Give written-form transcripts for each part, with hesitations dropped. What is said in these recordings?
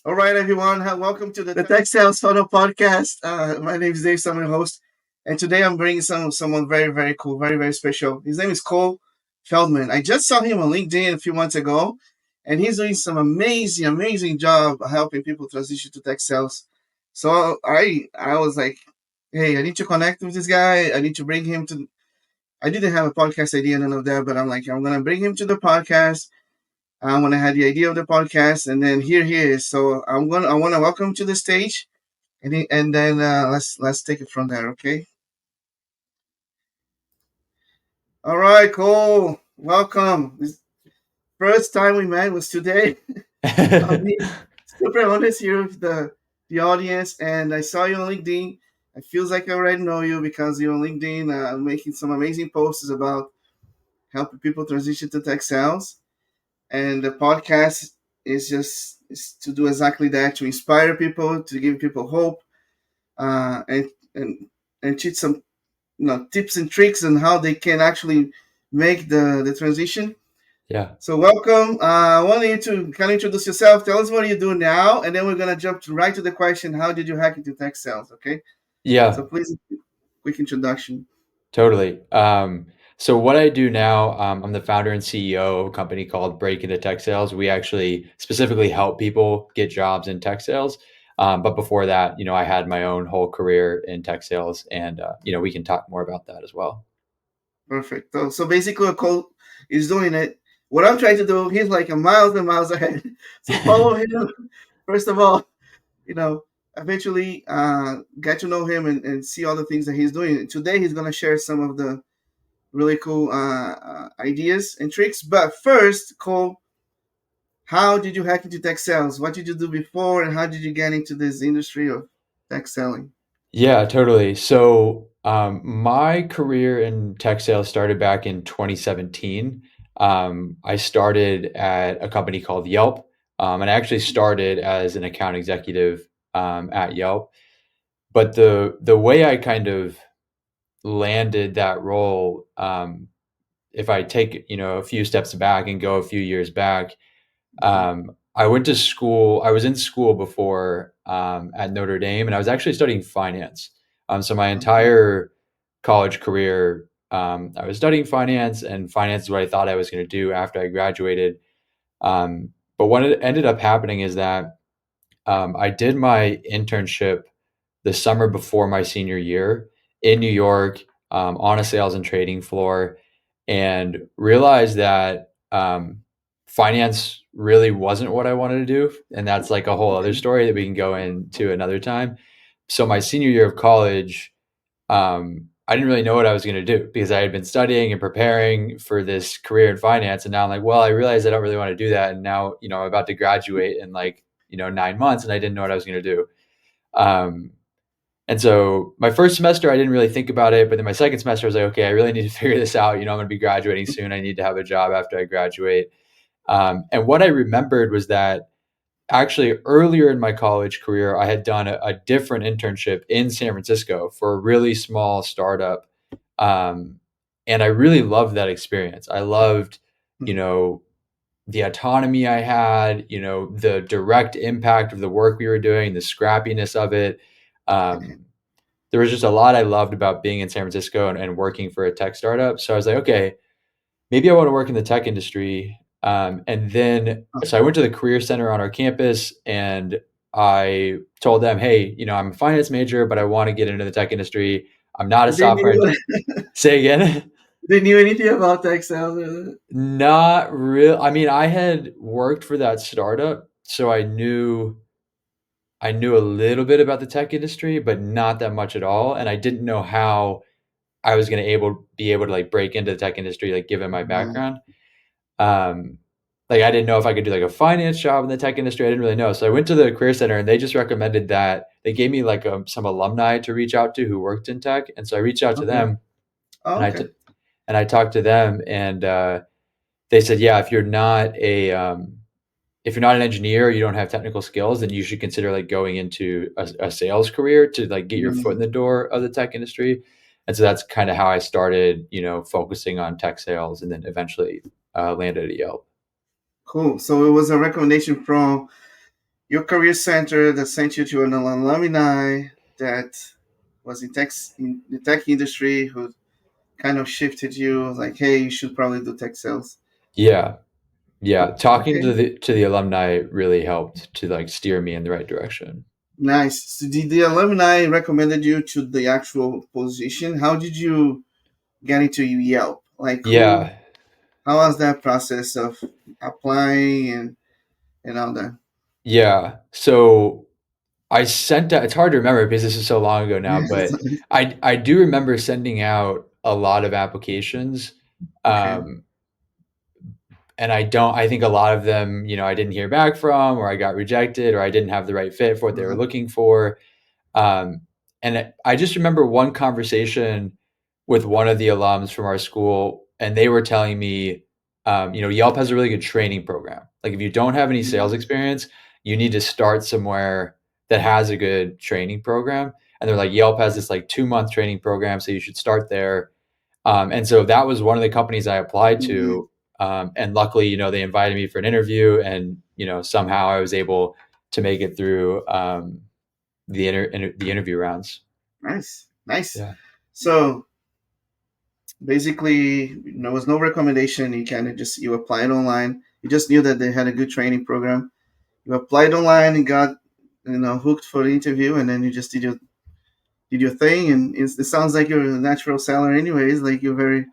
All right, everyone. Welcome to the Tech Sales Funnel Podcast. My name is Dave. I'm your host, and today I'm bringing someone very, very cool, very, very special. His name is Cole Feldman. I just saw him on LinkedIn a few months ago, and he's doing some amazing, amazing job helping people transition to tech sales. So I was like, hey, I need to connect with this guy. I need to bring him to. I didn't have a podcast idea, none of that, but I'm like, I'm gonna bring him to the podcast when I had the idea of the podcast, and then here he is. So I want to welcome him to the stage, and then let's take it from there. Okay. All right, Cole. Welcome. This first time we met was today. I'm being super honest here with the audience, and I saw you on LinkedIn. It feels like I already know you because you're on LinkedIn, making some amazing posts about helping people transition to tech sales. And the podcast is to do exactly that, to inspire people, to give people hope, uh, and and and teach some tips and tricks on how they can actually make the transition. Yeah. So welcome. I want you to kind of introduce yourself. Tell us what you do now, and then we're gonna jump right to the question: how did you hack into tech sales? Okay. So Yeah, please, quick introduction. totally. So what I do now, I'm the founder and CEO of a company called Break into Tech Sales. We actually specifically help people get jobs in tech sales. But before that, I had my own whole career in tech sales, and we can talk more about that as well. Perfect. So basically, what Cole is doing it. What I'm trying to do, he's like a miles and miles ahead. So follow him. First of all, you know, eventually get to know him and see all the things that he's doing. Today, he's going to share some of the really cool ideas and tricks. But first, Cole, how did you hack into tech sales? What did you do before, and how did you get into this industry of tech selling? Yeah, totally. So my career in tech sales started back in 2017. I started at a company called Yelp, and I actually started as an account executive at Yelp. But the way I kind of landed that role, if I take a few steps back and go a few years back, Mhm. I went to school. I was in school before at Notre Dame, and I was actually studying finance. So my Okay. entire college career, I was studying finance, and finance is what I thought I was going to do after I graduated. But what it ended up happening is that I did my internship the summer before my senior year in New York on a sales and trading floor, and realized that finance really wasn't what I wanted to do. And that's like a whole other Okay. story that we can go into another time. So, my senior year of college, I didn't really know what I was going to do because I had been studying and preparing for this career in finance. And now I'm like, well, I realize I don't really want to do that. And now, I'm about to graduate in like, 9 months, and I didn't know what I was going to do. Um, and so my first semester, I didn't really think about it. But then my second semester, I was like, okay, I really need to figure this out. I'm going to be graduating soon. I need to have a job after I graduate. And what I remembered was that actually earlier in my college career, I had done a different internship in San Francisco for a really small startup. Um, and I really loved that experience. I loved, you Mhm. know, the autonomy I had, the direct impact of the work we were doing, the scrappiness of it. Okay. Um, there was just a lot I loved about being in San Francisco and working for a tech startup. So I was like, okay, maybe I want to work in the tech industry. And then, so I went to the career center on our campus and I told them, hey, I'm a finance major, but I want to get into the tech industry. I'm not a They software. knew Say again. they knew anything about tech sales. Not real. I mean, I had worked for that startup, so I knew a little bit about the tech industry, but not that much at all. And I didn't know how I was going to be able to like break into the tech industry, like given my Mhm. background. Um, like I didn't know if I could do like a finance job in the tech industry. I didn't really know. So I went to the career center and they just recommended that they gave me like some alumni to reach out to who worked in tech. And so I reached out to Okay. them Oh, and okay. I talked to them and they said, yeah, if you're not an engineer, you don't have technical skills, then you should consider like going into a sales career to like get your foot in Mhm. the door of the tech industry. And so that's kind of how I started, focusing on tech sales, and then eventually landed at Yelp. Cool. So it was a recommendation from your career center that sent you to an alumni that was in the tech industry who kind of shifted you like, hey, you should probably do tech sales. Yeah. Yeah. Talking Okay, to the alumni really helped to like steer me in the right direction. nice. So did the alumni recommended you to the actual position? How did you get into Yelp? Like who? Yeah. How was that process of applying and all that? Yeah. So I sent out, it's hard to remember because this is so long ago now, but I do remember sending out a lot of applications. Okay. Um, and I think a lot of them, I didn't hear back from, or I got rejected, or I didn't have the right fit for what they were Uh-huh. looking for. Um, I just remember one conversation with one of the alums from our school, and they were telling me, Yelp has a really good training program. Like if you don't have any sales Mm-hmm. experience, you need to start somewhere that has a good training program. And they're like, Yelp has this like 2-month training program, so you should start there. And so that was one of the companies I applied Mm-hmm. to. And luckily, they invited me for an interview, and somehow I was able to make it through the interview rounds. Nice, nice. Yeah. So basically, there was no recommendation. You kind of just you applied online. You just knew that they had a good training program. You applied online and got hooked for the interview, and then you just did your thing. And it sounds like you're a natural seller, anyways. Like you're a very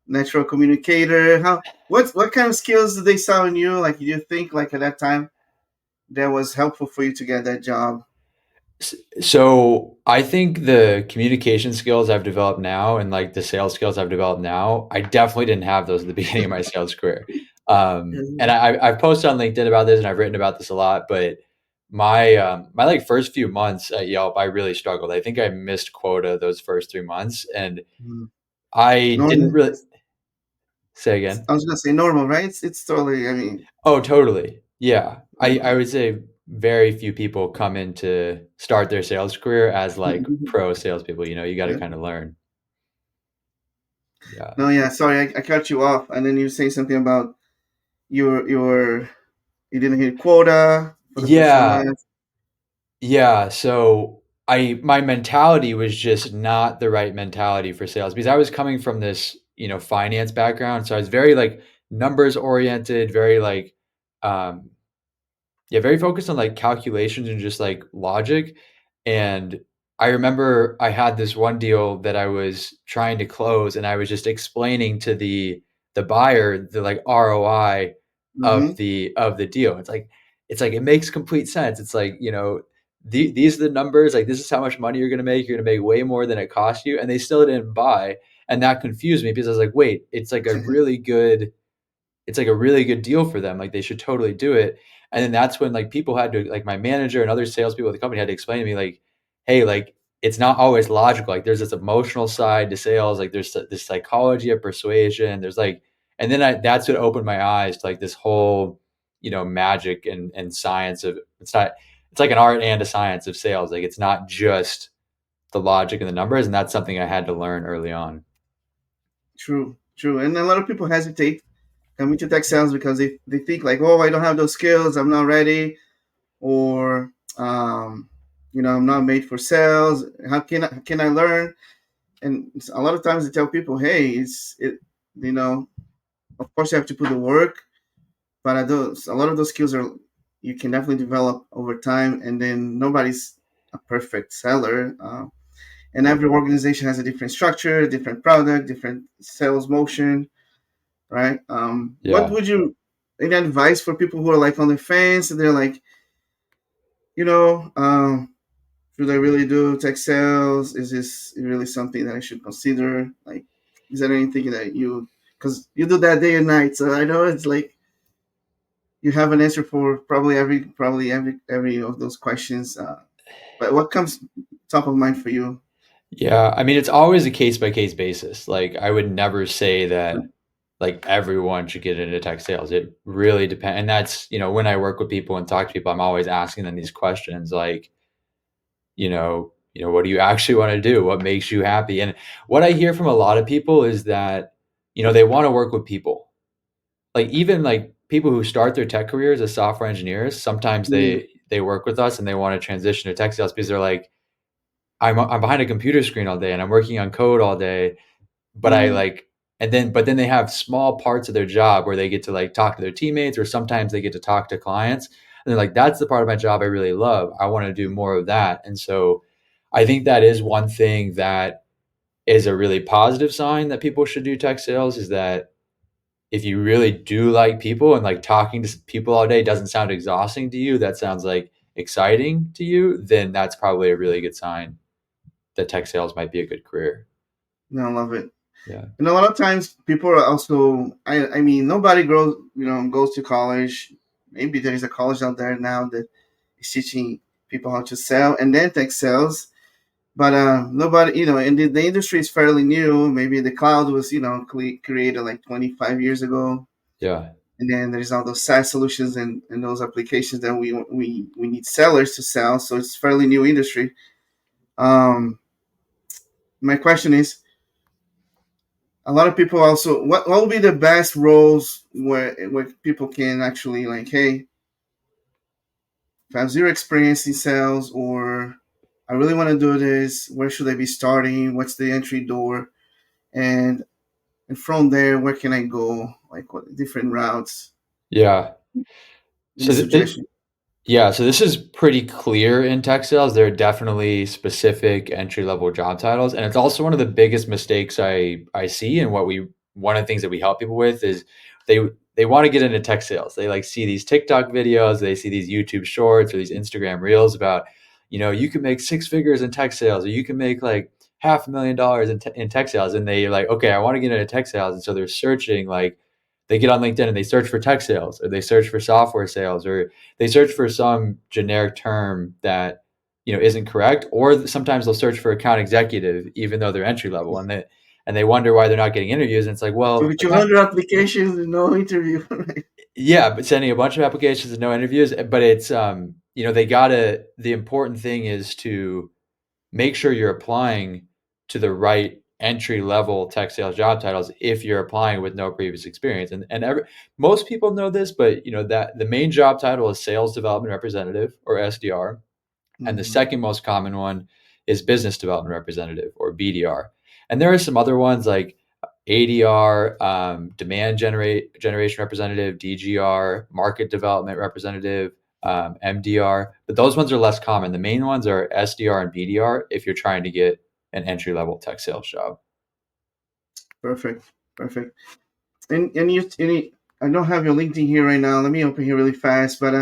natural communicator. What kind of skills did they saw in you? Like, do you think like at that time that was helpful for you to get that job? So I think the communication skills I've developed now and like the sales skills I've developed now, I definitely didn't have those at the beginning of my sales career. And I've posted on LinkedIn about this and I've written about this a lot, but my like first few months at Yelp, I really struggled. I think I missed quota those first 3 months, and Mhm. I didn't Normal. really say again. I was gonna say normal, right? It's totally. I mean, Oh, totally. Yeah. I normal. would say very few people come in to start their sales career as like pro salespeople. You got to Yeah. kind of learn. Yeah. No, yeah. Sorry, I cut you off, and then you say something about your you didn't hit quota for the first few Yeah. months. Yeah. So my mentality was just not the right mentality for sales because I was coming from this, finance background. So I was very like numbers oriented, very like, um, yeah, very focused on like calculations and just like logic. And I remember I had this one deal that I was trying to close, and I was just explaining to the buyer the like ROI Mm-hmm. of the deal. It's like it makes complete sense. It's like, these are the numbers, like this is how much money you're gonna make. You're gonna make way more than it cost you. And they still didn't buy. And that confused me because I was like, wait, it's like a really good deal for them. Like they should totally do it. And then that's when like people had to like my manager and other salespeople at the company had to explain to me like, hey, like it's not always logical. Like there's this emotional side to sales. Like there's this psychology of persuasion. There's like, and then that's what opened my eyes to like this whole, magic and science of it's like an art and a science of sales. Like it's not just the logic and the numbers. And that's something I had to learn early on. True, true. And a lot of people hesitate coming to tech sales because they think like, oh, I don't have those skills, I'm not ready, or I'm not made for sales. How can I learn? And a lot of times they tell people, hey, you know, of course you have to put the work, but a lot of those skills are you can definitely develop over time. And then nobody's a perfect seller, and every organization has a different structure, different product, different sales motion, right? What Yeah. would you any advice for people who are like on the fence and they're like, you know, should I really do tech sales? Is this really something that I should consider? Like, is there anything that because you do that day and night, so I know it's like you have an answer for probably every of those questions. But what comes top of mind for you? Yeah, I mean, it's always a case by case basis. Like, I would never say that like everyone should get into tech sales. It really depends. And that's, when I work with people and talk to people, I'm always asking them these questions like, what do you actually want to do? What makes you happy? And what I hear from a lot of people is that, they want to work with people. Like even like people who start their tech careers as software engineers, sometimes Mm, they work with us and they want to transition to tech sales because they're like, I'm behind a computer screen all day and I'm working on code all day, but I Mm, like, but then they have small parts of their job where they get to like talk to their teammates, or sometimes they get to talk to clients. And they're like, that's the part of my job I really love. I want to do more of that. And so I think that is one thing that is a really positive sign that people should do tech sales, is that if you really do like people and like talking to people all day doesn't sound exhausting to you, that sounds like exciting to you, then that's probably a really good sign that tech sales might be a good career. no, I love it. Yeah. And a lot of times people are also, I mean, nobody goes to college. Maybe there is a college out there now that is teaching people how to sell and then tech sales. But nobody, and the industry is fairly new. Maybe the cloud was, created like 25 years ago. Yeah. And then there's all those SaaS solutions and those applications that we need sellers to sell. So it's fairly new industry. Um, my question is, a lot of people also, what would be the best roles where people can actually like, hey, if I have zero experience in sales, or I really want to do this, where should I be starting? What's the entry door? And and from there, where can I go? Like what different routes? Yeah. Any So suggestion? yeah, so this is pretty clear in tech sales. There are definitely specific entry level job titles, and it's also one of the biggest mistakes I see. And one of the things that we help people with is they they want to get into tech sales. They like see these TikTok videos, they see these YouTube shorts or these Instagram reels about, you can make six figures in tech sales, or you can make like $500,000 in tech sales, and they like, okay, I want to get into tech sales, and so they're searching like. They get on LinkedIn and they search for tech sales, or they search for software sales, or they search for some generic term that isn't correct, or sometimes they'll search for account executive even though they're entry level, and they wonder why they're not getting interviews. And it's like, So well, with 200 applications and no interview, right? yeah, but sending a bunch of applications and no interviews. But it's they gotta the important thing is to make sure you're applying to the right entry level tech sales job titles if you're applying with no previous experience. And most people know this, but that the main job title is sales development representative, or SDR, and the Mm-hmm. second most common one is business development representative, or BDR. And there are some other ones like ADR, generation representative, DGR, market development representative, MDR. But those ones are less common. The main ones are SDR and BDR if you're trying to get an entry level tech sales job. Perfect, perfect. And I don't have your LinkedIn here right now. Let me open here really fast. But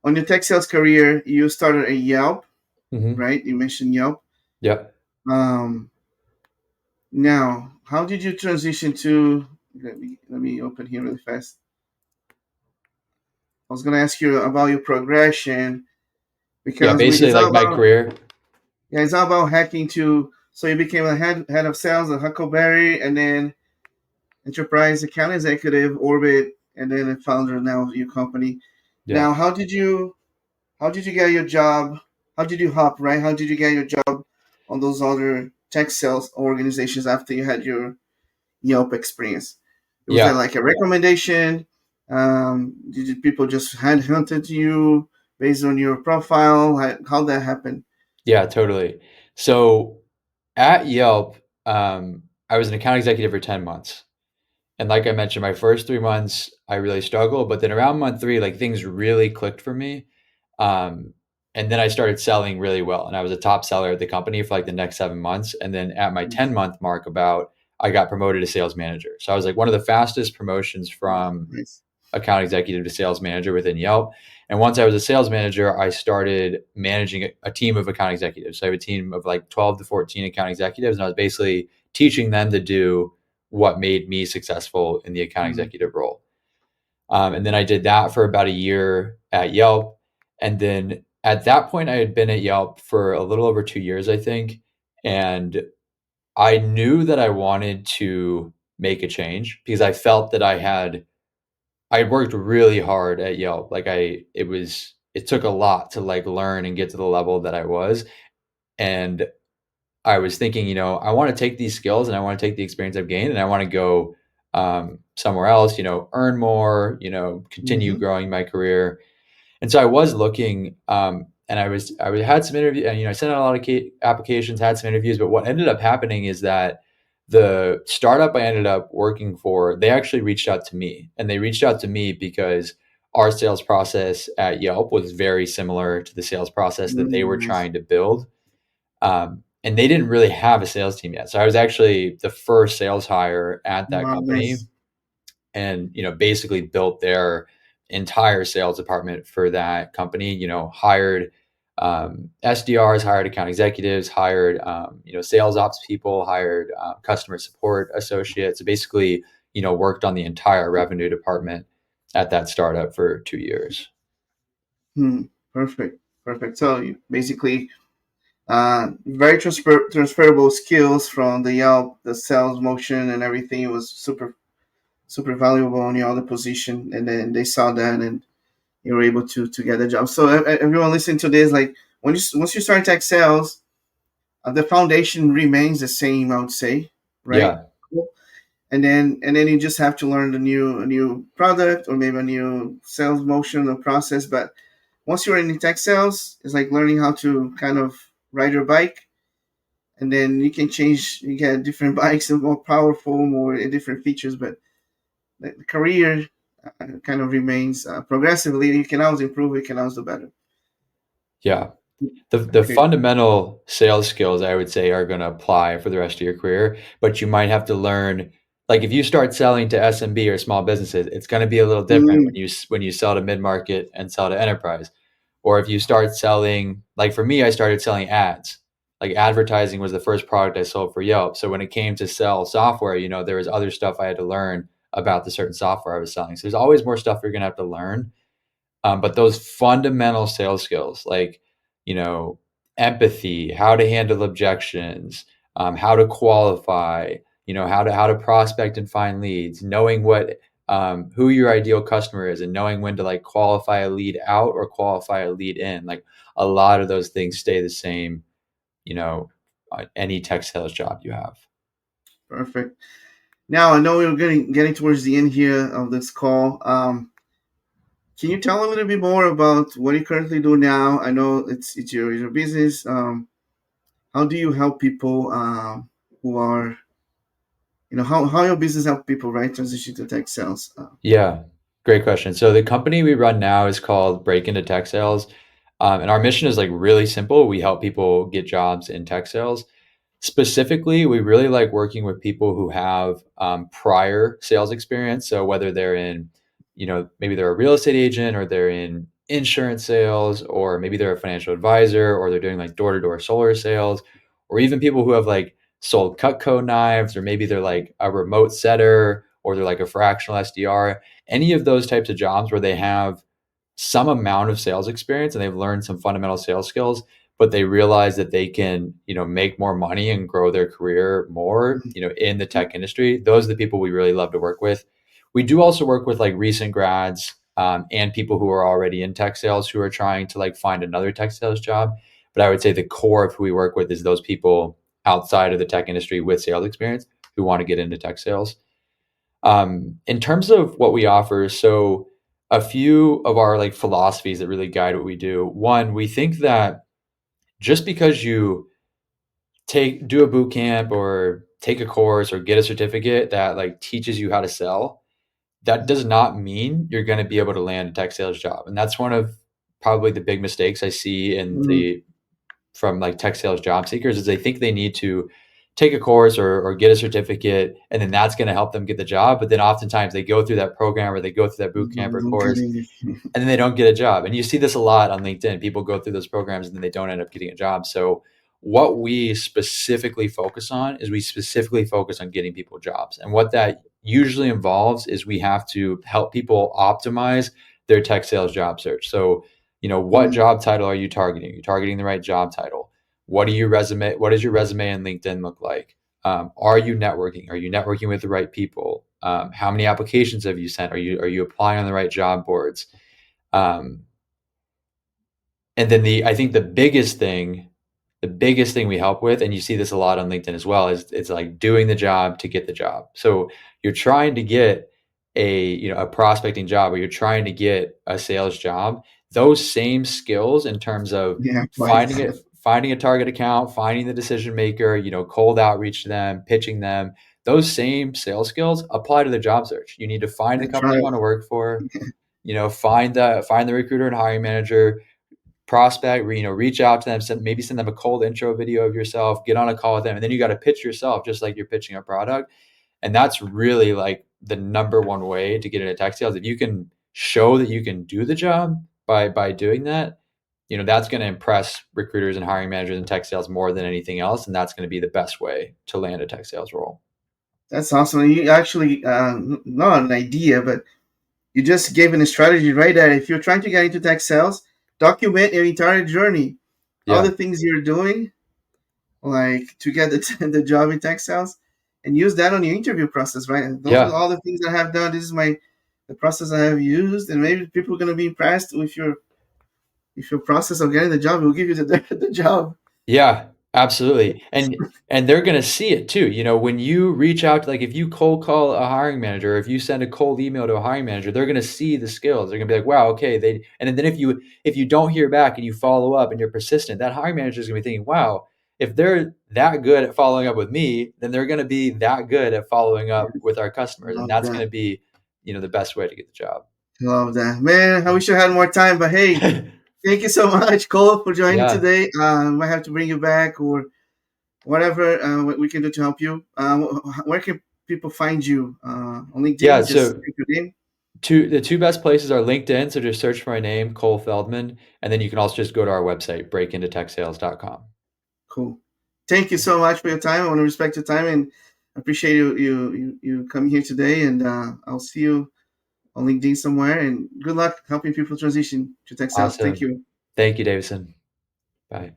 on your tech sales career, you started a Yelp, Mm-hmm. right? You mentioned Yelp. Yep. Um, Now, how did you transition to? Let me open here really fast. I was gonna ask you about your progression Yeah, because basically it's all like my about, career. yeah, it's all about hacking to. So you became a head of sales at Huckleberry, and then enterprise account executive, Orbit, and then a founder now of your company. Yeah. Now, how did you get your job? How did you hop, right? How did you get your job on those other tech sales organizations after you had your Yelp experience? Was that Yeah. like a recommendation? Did people just headhunted you based on your profile? How that happened? Yeah, totally. So at Yelp, I was an account executive for 10 months. And like I mentioned, my first 3 months, I really struggled. But then around month three, like things really clicked for me. Um, and then I started selling really well. And I was a top seller at the company for like the next 7 months. And then at my Nice. 10-month mark, I got promoted to sales manager. So I was like one of the fastest promotions from Nice. account executive to sales manager within Yelp. And once I was a sales manager, I started managing a team of account executives. So I have a team of like 12 to 14 account executives. And I was basically teaching them to do what made me successful in the account Mm, executive role. And then I did that for about a year at Yelp. And then at that point, I had been at Yelp for a little over 2 years, I think. And I knew that I wanted to make a change because I felt that I worked really hard at Yelp. Like it took a lot to like learn and get to the level that I was. And I was thinking, I want to take these skills and I want to take the experience I've gained and I want to go somewhere else, earn more, continue mm-hmm. growing my career. And so I was looking, and I had some interview, and I sent out a lot of applications, had some interviews. But what ended up happening is that the startup I ended up working for, they actually reached out to me, and they reached out to me because our sales process at Yelp was very similar to the sales process that they were Nice. trying to build. And they didn't really have a sales team yet. So I was actually the first sales hire at that Wow, company, nice. and basically built their entire sales department for that company. Hired SDRs, hired account executives, hired sales ops people, hired customer support associates. So basically, worked on the entire revenue department at that startup for 2 years. Hmm. Perfect. Perfect. So you basically, very transferable skills from the Yelp, the sales motion and everything was super valuable on your other position, and then they saw that and you were able to get a job. So everyone listening to this, like once you start tech sales, the foundation remains the same, I would say, right? Yeah, Cool. And then you just have to learn a new product or maybe a new sales motion or process. But once you're in tech sales, it's like learning how to kind of ride your bike, and then you can change. You get different bikes and more powerful, more different features, but the career kind of remains progressively. You can always improve. You can always do better. yeah. The Okay. fundamental sales skills, I would say, are going to apply for the rest of your career, but you might have to learn. Like if you start selling to SMB or small businesses, it's going to be a little different Mm, when you sell to mid market and sell to enterprise. Or if you start selling, like for me, I started selling ads. Like advertising was the first product I sold for Yelp. So when it came to sell software, there was other stuff I had to learn about the certain software I was selling. So there's always more stuff you're going to have to learn. But those fundamental sales skills, like, you know, empathy, how to handle objections, how to qualify, how to prospect and find leads, knowing who your ideal customer is, and knowing when to like qualify a lead out or qualify a lead in. Like a lot of those things stay the same, you know, any tech sales job you have. perfect. Now I know we're getting towards the end here of this call. Can you tell a little bit more about what you currently do now? I know it's your business. How do you help people who are how your business help people, right, transition to tech sales? Yeah, great question. So the company we run now is called Break Into Tech Sales. And our mission is like really simple. We help people get jobs in tech sales. Specifically, we really like working with people who have prior sales experience. So whether they're in, maybe they're a real estate agent, or they're in insurance sales, or maybe they're a financial advisor, or they're doing like door-to-door solar sales, or even people who have like sold Cutco knives, or maybe they're like a remote setter, or they're like a fractional SDR. Any of those types of jobs where they have some amount of sales experience and they've learned some fundamental sales skills, but they realize that they can, make more money and grow their career more, in the tech industry. Those are the people we really love to work with. We do also work with like recent grads, and people who are already in tech sales who are trying to like find another tech sales job. But I would say the core of who we work with is those people outside of the tech industry with sales experience who want to get into tech sales. In terms of what we offer, so a few of our like philosophies that really guide what we do. One, we think that just because you do a boot camp or take a course or get a certificate that like teaches you how to sell, that does not mean you're going to be able to land a tech sales job. And that's one of probably the big mistakes I see Mm, from like tech sales job seekers, is they think they need to take a course or get a certificate, and then that's going to help them get the job. But then oftentimes they go through that program or they go through that boot camp or don't get course, it. and then they don't get a job. And you see this a lot on LinkedIn. People go through those programs and then they don't end up getting a job. So what we specifically focus on is we specifically focus on getting people jobs. And what that usually involves is we have to help people optimize their tech sales job search. So, what Mm, job title are you targeting? Are you targeting the right job title? What does your resume and LinkedIn look like? Are you networking? Are you networking with the right people? How many applications have you sent? Are you applying on the right job boards? Um, and then I think the biggest thing we help with, and you see this a lot on LinkedIn as well, is it's like doing the job to get the job. So you're trying to get a prospecting job, or you're trying to get a sales job. those same skills in terms of Yeah, quite. finding a target account, finding the decision maker, cold outreach to them, pitching them, those same sales skills apply to the job search. You need to find the That's company you right. want to work for, find the recruiter and hiring manager, prospect, reach out to them, maybe send them a cold intro video of yourself, get on a call with them, and then you got to pitch yourself just like you're pitching a product. And that's really like the number one way to get into tech sales. If you can show that you can do the job by doing that, that's going to impress recruiters and hiring managers in tech sales more than anything else, and that's going to be the best way to land a tech sales role. That's awesome. You actually, not an idea, but you just gave a strategy right there. If you're trying to get into tech sales, document your entire journey, all Yeah, the things you're doing, like to get the job in tech sales, and use that on your interview process, right? And those are yeah, all the things I have done. This is the process I have used, and maybe people are gonna be impressed with your process of getting the job. It will give you the job. yeah, absolutely. And they're going to see it too. When you reach out to, like, if you cold call a hiring manager, or if you send a cold email to a hiring manager, they're going to see the skills. They're going to be like, wow, okay, and then if you don't hear back and you follow up and you're persistent, that hiring manager is going to be thinking, wow, if they're that good at following up with me, then they're going to be that good at following up with our customers, and Love that's going that. to be, the best way to get the job. Love that, man. I wish I had more time, but hey, thank you so much, Cole, for joining Yeah. today. I might have to bring you back or whatever what we can do to help you. Where can people find you? On Yeah. LinkedIn? Just So type your name. the two best places are LinkedIn. So just search for my name, Cole Feldman. And then you can also just go to our website, breakintotechsales.com. Cool. Thank you so much for your time. I want to respect your time and appreciate you coming here today. And I'll see you on LinkedIn somewhere. And good luck helping people transition to tech sales. Thank Awesome. you. Thank you, Davison. Bye.